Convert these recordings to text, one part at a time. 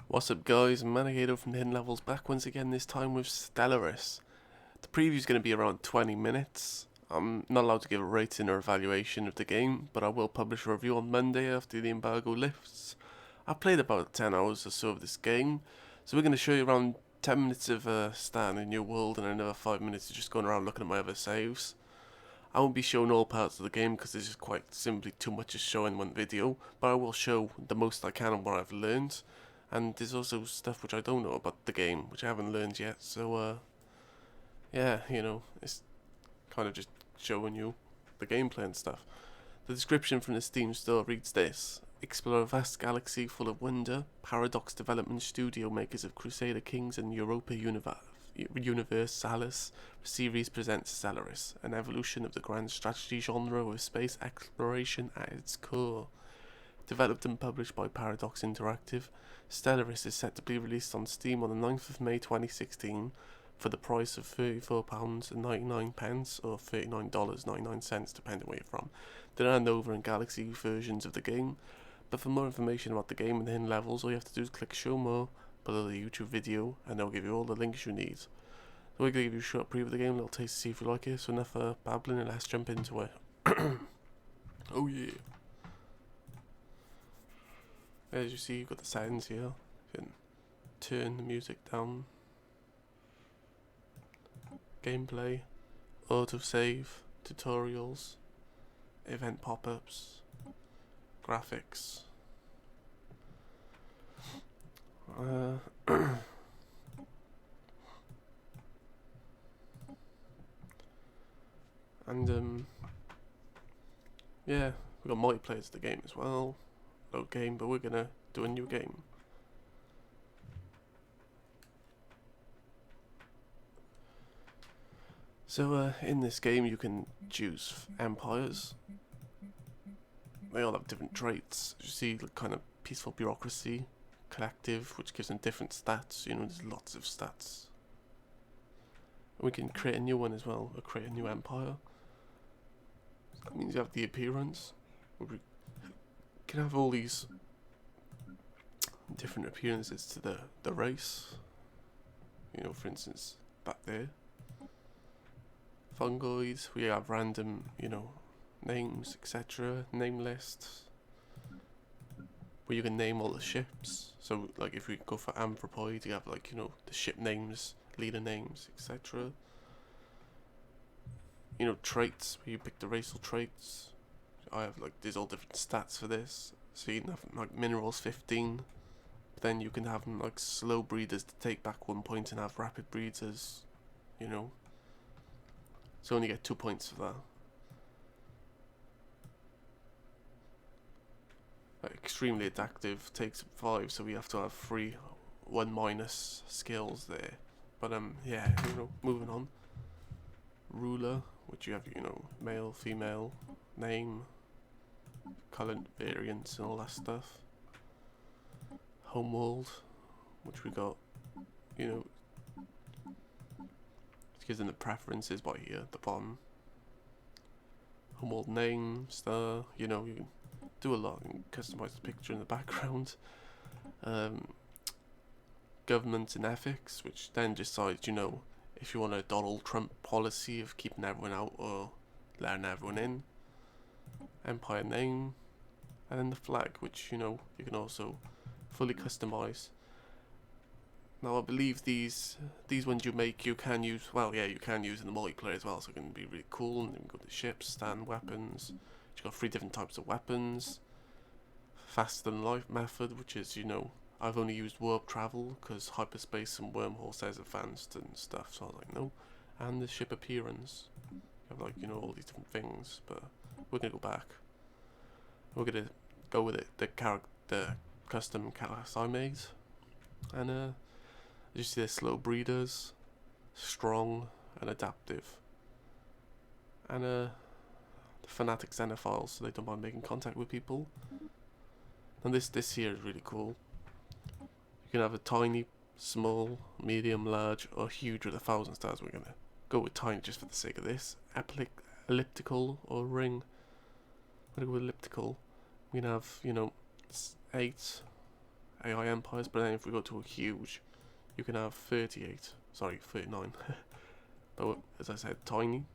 What's up guys, Manic Ado from Hidden Levels back once again, this time with Stellaris. The preview is going to be around 20 minutes. I'm not allowed to give a rating or evaluation of the game, but I will publish a review on Monday after the embargo lifts. I've played about 10 hours or so of this game, so we're going to show you around 10 minutes of starting a new world and another 5 minutes of just going around looking at my other saves. I won't be showing all parts of the game because there's just quite simply too much to show in one video, but I will show the most I can of what I've learned. And there's also stuff which I don't know about the game, which I haven't learned yet, so yeah, it's kind of just showing you the gameplay and stuff. The description from the Steam store reads this: explore a vast galaxy full of wonder. Paradox Development Studio, makers of Crusader Kings and Europa Universalis series, presents Stellaris, an evolution of the grand strategy genre with space exploration at its core. Developed and published by Paradox Interactive, Stellaris is set to be released on Steam on the 9th of May 2016 for the price of £34.99 or $39.99 depending where you're from. There are Nova and Galaxy versions of the game, but for more information about the game and the hidden levels, all you have to do is click show more below the YouTube video and they'll give you all the links you need. So we're going to give you a short preview of the game, a little taste to see if you like it, so enough babbling and let's jump into it. Oh yeah. As you see, you've got the settings here. You can turn the music down. Gameplay, autosave, tutorials, event pop-ups, graphics. And yeah, we've got multiplayer to the game as well. Load game, but we're gonna do a new game. So in this game you can choose empires. They all have different traits. You see, like, kind of peaceful bureaucracy, collective, which gives them different stats. There's lots of stats. We can create a new one as well, or create a new empire. That means you have the appearance. We can have all these different appearances to the race. For instance, back there. Fungoids, we have random, names, etc. Name lists. Where you can name all the ships. So, like, if we go for anthropoid, you have, like, the ship names, leader names, etc. Traits, where you pick the racial traits. I have, like, there's all different stats for this. So you can have, like, minerals 15. But then you can have them, like, slow breeders to take back 1 point and have rapid breeders, So only get 2 points for that. Like, extremely adaptive takes 5, so we have to have 3 1- skills there. But yeah, moving on. Ruler, which you have, male, female, name, colour variants and all that stuff. Homeworld, which we got, it gives them the preferences by here at the bottom. Homeworld name, star, you can do a lot and customize the picture in the background. Government and ethics, which then decides, if you want a Donald Trump policy of keeping everyone out or letting everyone in. Empire name, and then the flag, which you can also fully customize. Now I believe these ones you make you can use, you can use in the multiplayer as well, so it can be really cool. And then we got the ships, stand weapons. You've got 3 different types of weapons. Faster than light method, which is, I've only used warp travel because hyperspace and wormhole says advanced and stuff, so I was like, no. And the ship appearance. You have, like, all these different things, but we're gonna go back. We're gonna go with it, the custom class I made. And as you see, they're slow breeders, strong and adaptive. And the fanatic xenophiles, so they don't mind making contact with people. And this here is really cool. You can have a tiny, small, medium, large, or huge with 1,000 stars. We're gonna go with tiny just for the sake of this. Elliptical or ring. I'm gonna go with elliptical. We can have, 8, AI empires, but then if we go to a huge, you can have 38, sorry, 39. But as I said, tiny.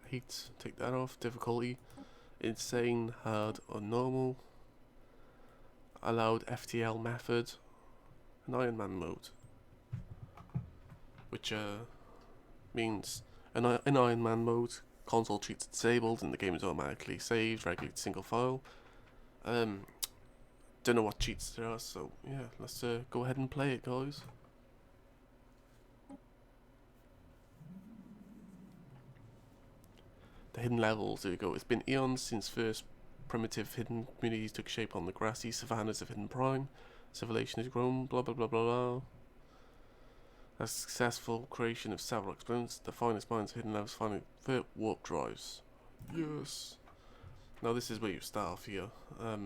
Heat, take that off. Difficulty, insane, hard, or normal. Allowed FTL method, and Iron Man mode, which means in Iron Man mode, console treats it disabled and the game is automatically saved, regulated single file. Don't know what cheats there are, so yeah, let's go ahead and play it, guys. The hidden levels, there we go. It's been eons since first primitive hidden communities took shape on the grassy savannas of Hidden Prime. Civilization has grown, blah blah blah blah blah. A successful creation of several experiments, the finest minds of hidden levels finally fit warp drives. Yes. Now this is where you start off here. It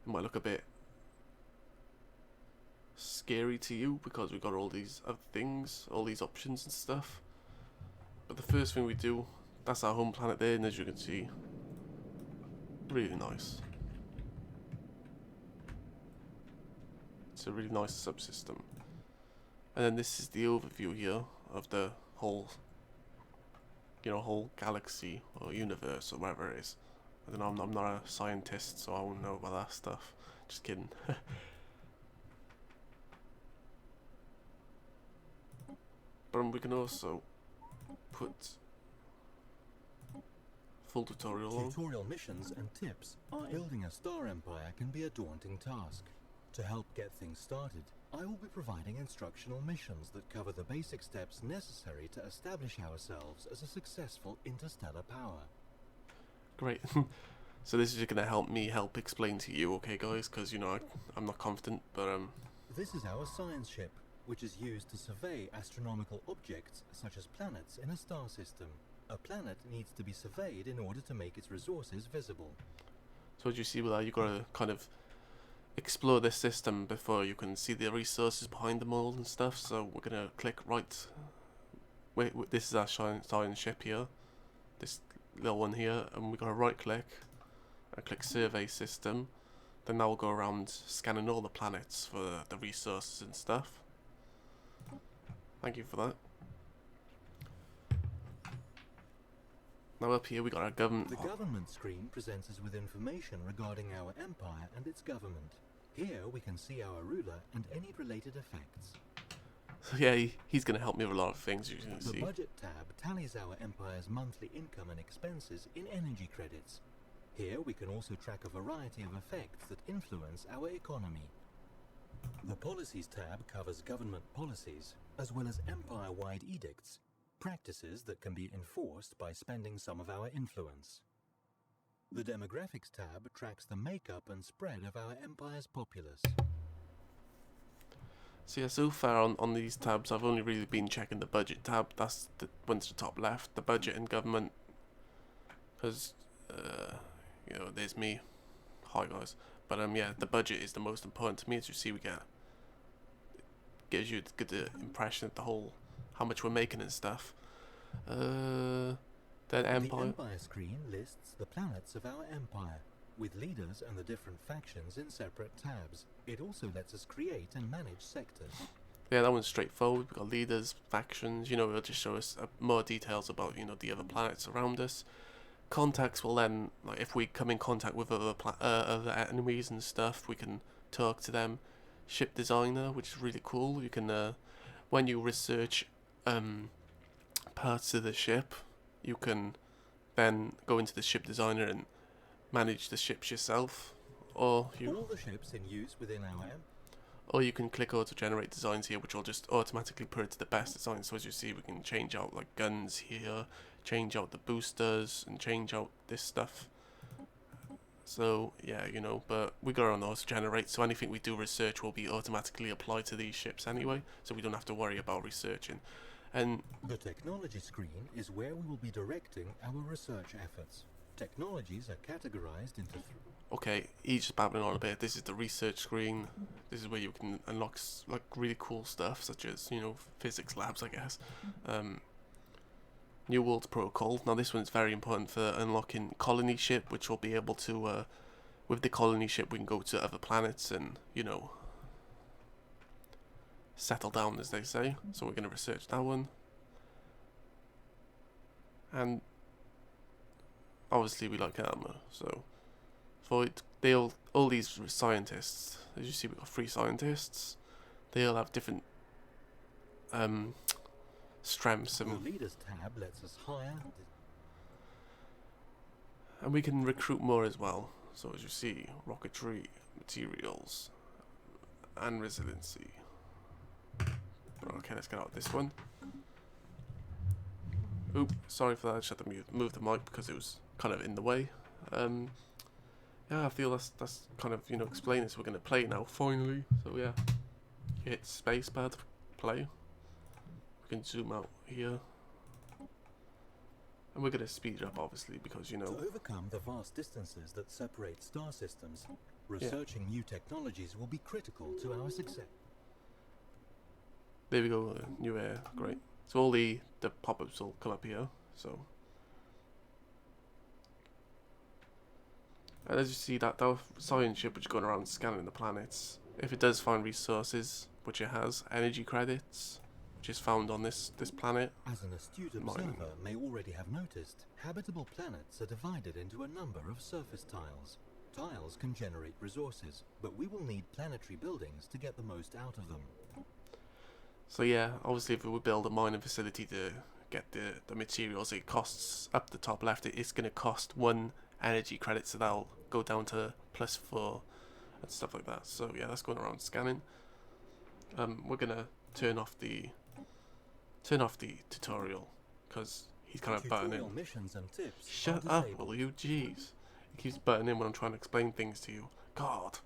might look a bit scary to you because we've got all these other things, all these options and stuff. But the first thing we do, that's our home planet there, and as you can see, really nice. It's a really nice subsystem. And then this is the overview here of the whole, whole galaxy or universe or whatever it is. I don't know, I'm not a scientist, so I won't know about that stuff. Just kidding. But we can also put full tutorial on. Tutorial missions and tips. Building a star empire can be a daunting task. To help get things started, I will be providing instructional missions that cover the basic steps necessary to establish ourselves as a successful interstellar power. Great. So this is just going to help me explain to you, okay guys, because I'm not confident, but This is our science ship, which is used to survey astronomical objects such as planets in a star system. A planet needs to be surveyed in order to make its resources visible. So as you see with that, you've got to kind of explore this system before you can see the resources behind them all and stuff. So we're going to click right. Wait, this is our science ship here. This little one here, and we're going to right click and click survey system. Then now we'll go around scanning all the planets for the resources and stuff. Thank you for that. Now up here we got our government. The government screen presents us with information regarding our empire and its government. Here we can see our ruler and any related effects. So yeah, he's going to help me with a lot of things, you can see. The budget tab tallies our empire's monthly income and expenses in energy credits. Here we can also track a variety of effects that influence our economy. The Policies tab covers government policies, as well as empire-wide edicts, practices that can be enforced by spending some of our influence. The Demographics tab tracks the makeup and spread of our empire's populace. So yeah, so far on these tabs, I've only really been checking the budget tab. That's the one to the top left, the budget and government. Because, there's me. Hi guys. But yeah, the budget is the most important to me. As you see, gives you a good impression of the whole, how much we're making and stuff. Then empire. The empire screen lists the planets of our empire, with leaders and the different factions in separate tabs. It also lets us create and manage sectors. Yeah, that one's straightforward. We've got leaders, factions, it'll just show us more details about, the other planets around us. Contacts will then, like, if we come in contact with other enemies and stuff, we can talk to them. Ship designer, which is really cool. You can, when you research parts of the ship, you can then go into the ship designer and manage the ships yourself, or all the ships in use within our or you can click auto generate designs here, which will just automatically put it to the best design. So as you see, we can change out like guns here, change out the boosters, and change out this stuff. So yeah, but we got on auto generate, so anything we do research will be automatically applied to these ships anyway, so we don't have to worry about researching. And the technology screen is where we will be directing our research efforts. Technologies are categorized into okay, he's just babbling on a bit. This is the research screen. This is where you can unlock like really cool stuff, such as physics labs, I guess. New World Protocol. Now this one's very important for unlocking colony ship, which will be able to with the colony ship we can go to other planets and, you know, settle down, as they say. So we're going to research that one. And obviously we like armor, so for it, all these scientists, as you see, we've got 3 scientists. They all have different strengths, The leaders tab lets us hire. and we can recruit more as well. So as you see, rocketry, materials, and resiliency. Okay, let's get out of this one. Oop, sorry for that. I just had to move the mic because it was kind of in the way. Yeah, I feel that's kind of, you know, explain this. We're going to play now, finally. So yeah, you hit spacebar to play. We can zoom out here. And we're going to speed it up, obviously, because, you know... To overcome the vast distances that separate star systems, researching new technologies will be critical to our success. There we go, new air, great. So all the pop-ups will come up here, so... And as you see, that science ship which is going around scanning the planets, if it does find resources, which it has, energy credits, which is found on this planet. As an astute observer may already have noticed, habitable planets are divided into a number of surface tiles. Tiles can generate resources, but we will need planetary buildings to get the most out of them. So yeah, obviously if we build a mining facility to get the materials, it costs, up the top left, it's going to cost 1 energy credit, so that'll go down to +4 and stuff like that. So yeah, that's going around scanning. We're going to turn off the tutorial because he's kind of butting in. Missions and tips Shut up, will you? Jeez. He keeps butting in when I'm trying to explain things to you. God.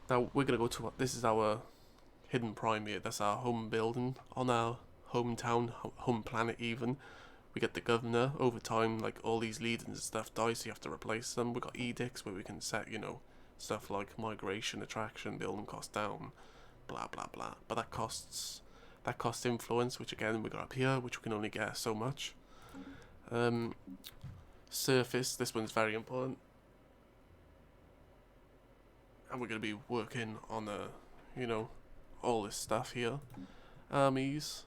Now we're going to go to this is our hidden prime here. That's our home building on our hometown, home planet even. We get the governor. Over time, like, all these leaders and stuff die, so you have to replace them. We've got edicts where we can set, you know, stuff like migration, attraction, building cost down, blah blah blah. But that costs influence, which again we got up here, which we can only get so much. Surface, this one's very important, and we're going to be working on you know, all this stuff here. Armies,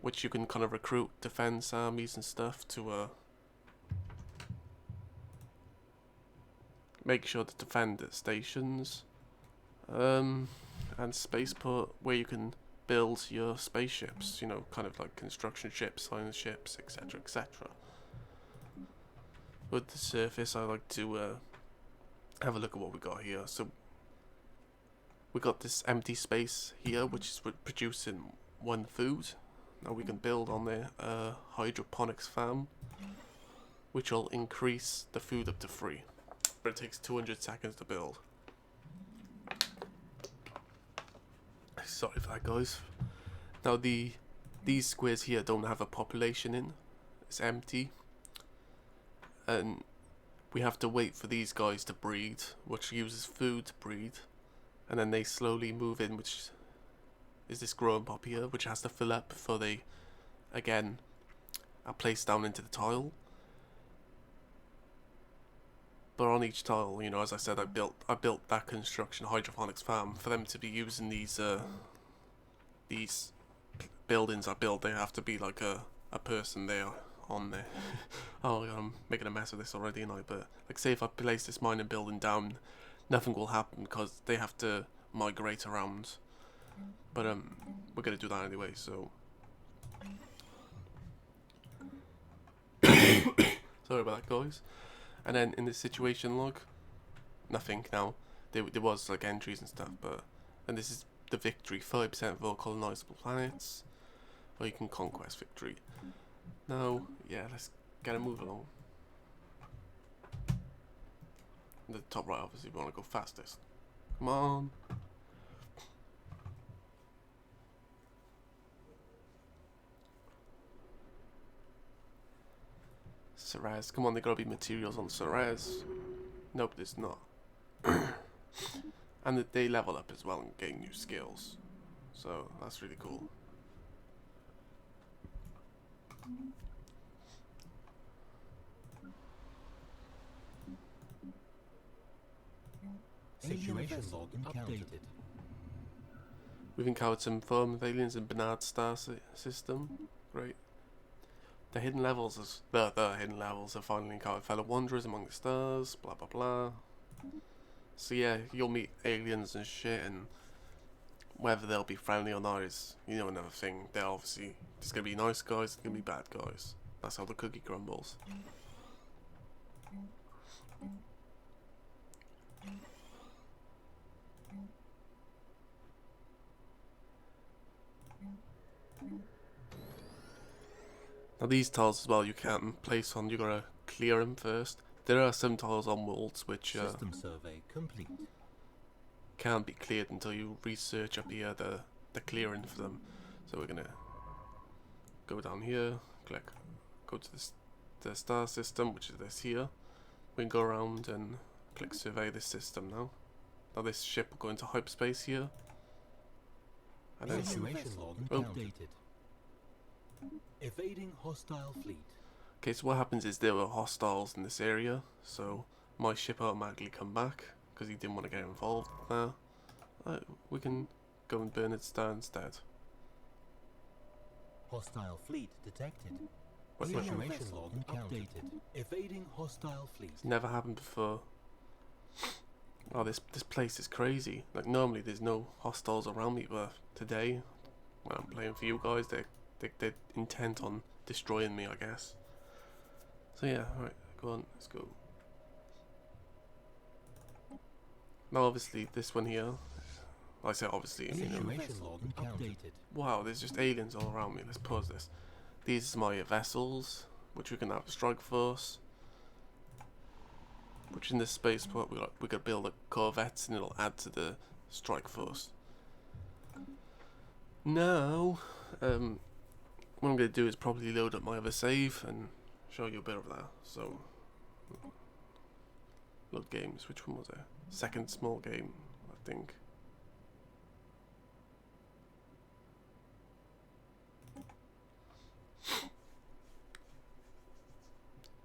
which you can kind of recruit defense armies and stuff to make sure to defend the stations. And spaceport, where you can build your spaceships, you know, kind of like construction ships, science ships, etc, etc. With the surface, I like to have a look at what we got here. So we got this empty space here, which is producing 1 food. Now we can build on there a hydroponics farm, which will increase the food up to 3, but it takes 200 seconds to build. Sorry for that, guys. Now these squares here don't have a population in. It's empty. And we have to wait for these guys to breed, which uses food to breed. And then they slowly move in, which is this growing pop here, which has to fill up before they, again, are placed down into the tile. But on each tile, you know, as I said, I built that construction hydroponics farm for them to be using these buildings I built. They have to be like a person there on there. Oh, I'm making a mess of this already, and but like, say if I place this mining building down, nothing will happen because they have to migrate around. But we're gonna do that anyway. So sorry about that, guys. And then in the situation log, nothing now. There was like entries and stuff, and this is the victory, 5% of all colonizable planets, or you can conquest victory. Now, yeah, let's get a move along. In the top right, obviously, we want to go fastest. Come on. Stellaris, come on, there gotta be materials on Stellaris. Nope, there's not. And that they level up as well and gain new skills, so that's really cool. Situation log updated. We've encountered some form of aliens in Bernard's star system. Great. The hidden levels have finally encountered fellow wanderers among the stars. Blah blah blah. So yeah, you'll meet aliens and shit, and whether they'll be friendly or not is, you know, another thing. They're obviously, there's gonna be nice guys, there's gonna be bad guys. That's how the cookie crumbles. Now these tiles as well, you can't place on, you gotta clear them first. There are some tiles on worlds which System survey complete. Can't be cleared until you research up here the clearing for them. So we're gonna go down here, go to the star system, which is this here. We can go around and click survey this system now. Now this ship will go into hyperspace here. And then Situation log updated. Evading hostile fleet. okay, so what happens is there were hostiles in this area, so my ship automatically come back because he didn't want to get involved there. We can go and burn its down instead. Hostile fleet detected. Wait. Situation log updated. Evading hostile fleet. It's never happened before. Oh, this place is crazy. Like normally there's no hostiles around me, but today when I'm playing for you guys, they're intent on destroying me, I guess. So yeah, alright, go on, let's go. Now obviously this one here, I say obviously, you know. Situation log updated. Wow, there's just aliens all around me. Let's pause this. These are my vessels, which we can have a strike force. Which in this spaceport we could build corvettes and it'll add to the strike force. Now, what I'm going to do is probably load up my other save and show you a bit of that. So, load games. Which one was it? Second small game, I think.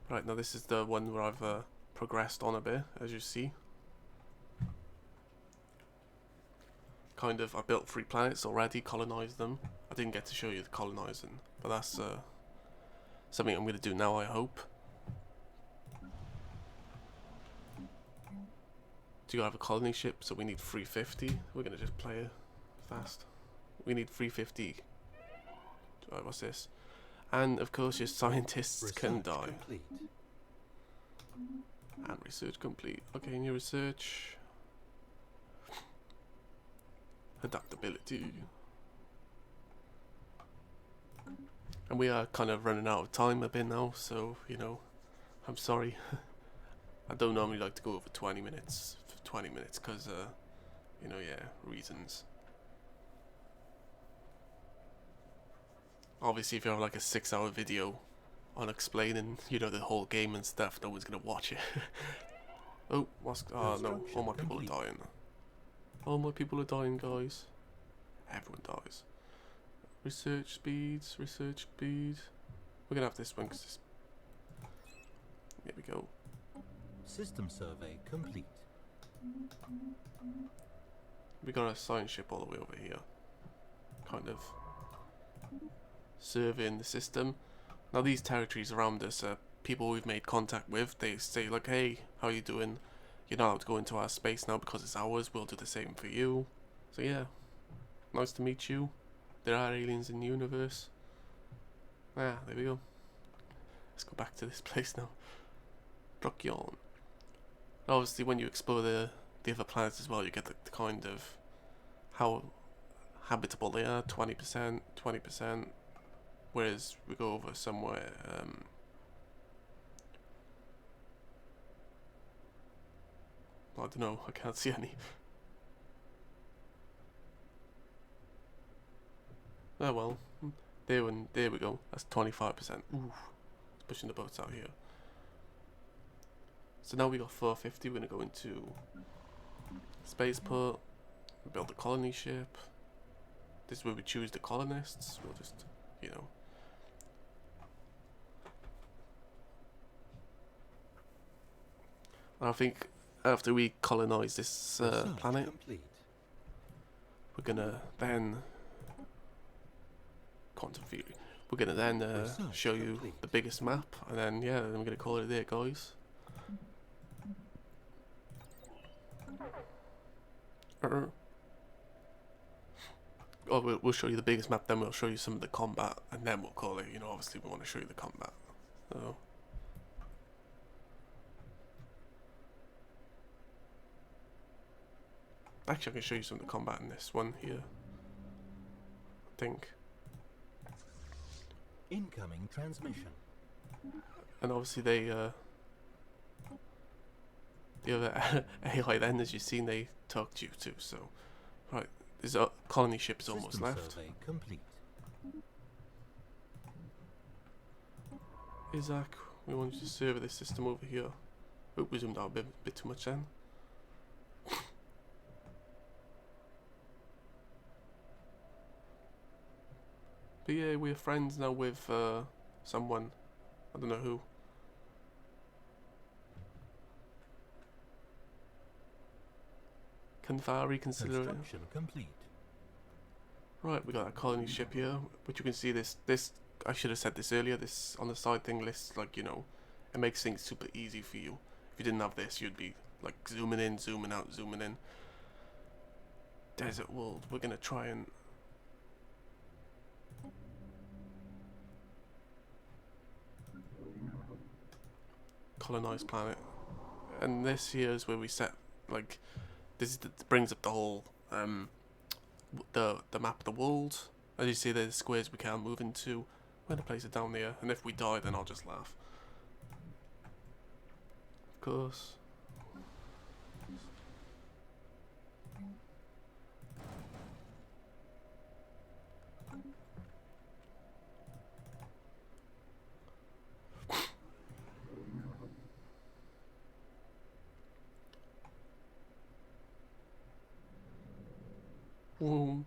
Right, now this is the one where I've progressed on a bit, as you see. Kind of, I built 3 planets already, colonized them. I didn't get to show you the colonizing, but that's something I'm going to do now, I hope. Do you have a colony ship? So we need 350. We're going to just play it fast. We need 350. What's this? And of course your scientists can die. Complete. And research complete. Okay, new research. Adaptability. And we are kind of running out of time a bit now, so, you know, I'm sorry. I don't normally like to go over 20 minutes, because, you know, yeah, reasons. Obviously, if you have like a 6-hour video on explaining, you know, the whole game and stuff, no one's gonna watch it. Oh, no, all my people are dying. All my people are dying, guys. Everyone dies. Research speed. We're gonna have this one, because here we go. System survey complete. We got a science ship all the way over here. Kind of surveying the system. Now these territories around us are people we've made contact with. They say like, hey, how you doing? You're not allowed to go into our space now because it's ours. We'll do the same for you. So yeah, nice to meet you. There are aliens in the universe. Ah, there we go. Let's go back to this place now. Brokyon. Obviously when you explore the other planets as well, you get the kind of how habitable they are. 20%, 20%. Whereas we go over somewhere, I don't know, I can't see any. Oh well, there we go, that's 25%. Ooh, it's pushing the boats out here. So now we got 450, we're going to go into spaceport, build a colony ship. This is where we choose the colonists, we'll just, you know. I think after we colonize this Research planet, complete. we're gonna then quantum theory. We're gonna then Research show you complete. the biggest map, and then yeah, then we're gonna call it there, guys. Oh, we'll show you the biggest map, then we'll show you some of the combat, and then we'll call it. You know, obviously we want to show you the combat. So. Actually, I can show you some of the combat in this one here. I think. Incoming transmission. And obviously they, the other AI then, as you've seen, they talked you too. So, right, this colony ship is almost System left. survey complete. Isaac, we want you to survey this system over here. Oh, we zoomed out a bit too much then. But yeah, we're friends now with someone. I don't know who. Kanvari, consider it. Construction complete. Right, we got a colony ship here, which you can see this, I should have said this earlier, this on the side thing lists, like, you know, it makes things super easy for you. If you didn't have this, you'd be, like, zooming in, zooming out, zooming in. Desert world, we're gonna try and... colonize planet. And this here is where we set, like, this is brings up the whole, the map of the world. As you see, there's squares we can move into. We're gonna place it down there, and if we die, then I'll just laugh. Of course. Boom.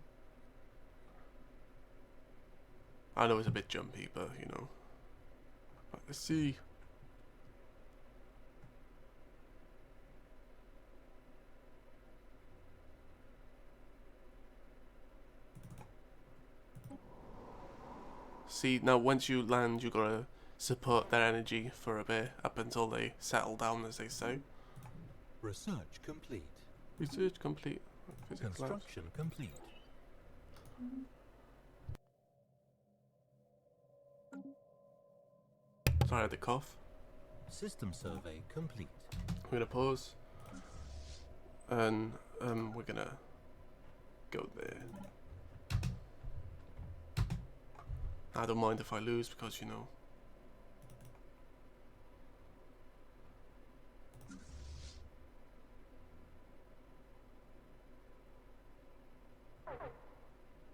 I know it's a bit jumpy, but you know. Right, let's see. See, now once you land, you gotta support their energy for a bit up until they settle down, as they say. Research complete. Research complete. Physics labs. Construction complete. Sorry, I had the cough. System survey complete. We're gonna pause, and we're gonna go there. I don't mind if I lose because, you know.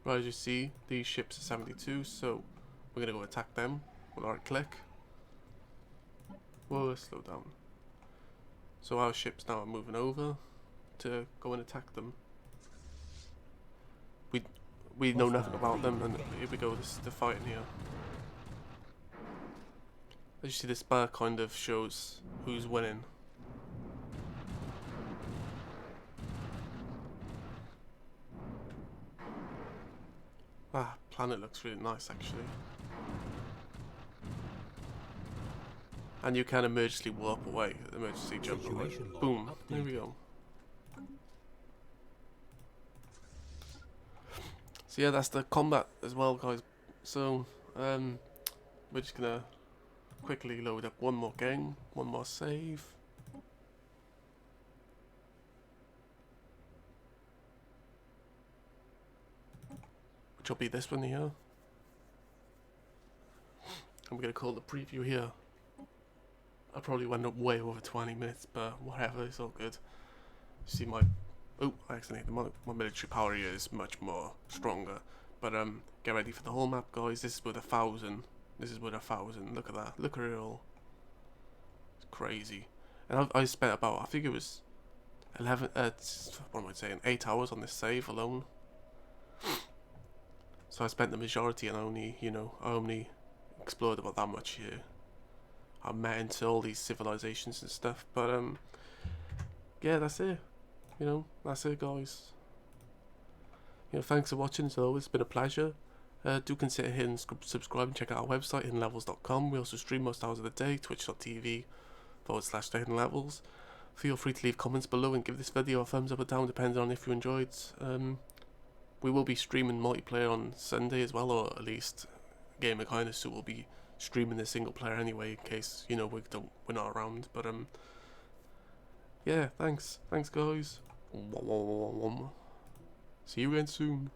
Right, as you see, these ships are 72, so we're gonna go attack them with our click. Whoa, slow down. So our ships now are moving over to go and attack them. We know nothing about them, and here we go, this is the fighting here. As you see, this bar kind of shows who's winning. Ah, planet looks really nice actually. And you can emergency warp away, emergency jump away. Boom, there we go. So yeah, that's the combat as well, guys. So, we're just gonna quickly load up one more game, one more save. Which will be this one here. I'm gonna call the preview here. I probably went up way over 20 minutes, but whatever, it's all good. See my... Oh, I accidentally hit my military power here is much more stronger. But get ready for the whole map, guys. This is with 1,000. This is with 1,000. Look at that. Look at it all. It's crazy. And I spent about, I think it was 11, what am I saying, 8 hours on this save alone. So I spent the majority, and I only explored about that much here. I met into all these civilizations and stuff, but yeah, that's it. You know, that's it, guys. You know, thanks for watching. As always, it's been a pleasure. Do consider hitting subscribe and check out our website, hiddenlevels.com. We also stream most hours of the day, twitch.tv/hiddenlevels. Feel free to leave comments below and give this video a thumbs up or down, depending on if you enjoyed. We will be streaming multiplayer on Sunday as well, or at least Game of Kindness, so we'll be streaming the single player anyway, in case, you know, we're not around. But yeah, thanks guys. See you again soon.